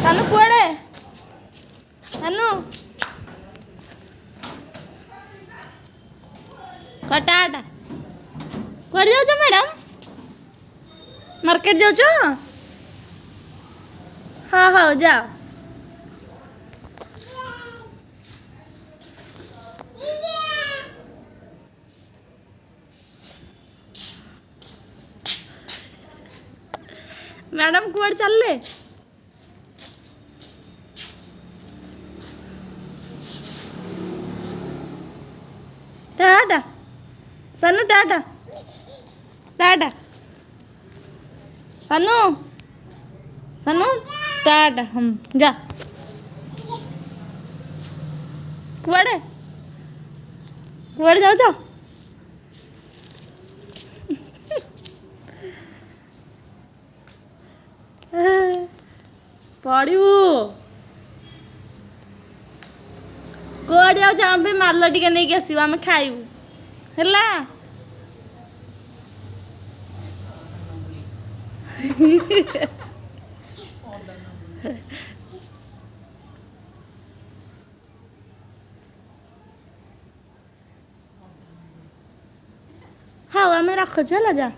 ସାନୁ କୁଆଡ଼େ ସାନୁ କଟାଟା କୁଆଡ଼େ ଯାଉଛ ମ୍ୟାଡ଼ାମ୍ ମାର୍କେଟ ଯାଉଛ ହଁ ହଉ ଯାଅ मैडम कुआड़े चलले टाटा सनु टाटा टाटा सनु सनु टाटा हम जा कुआड़े कुआड़े जाओ पड़ू कुआड़े जाओ आम माल टिके नहीं आसो आम खाइबू है हाँ आम रखुच है जा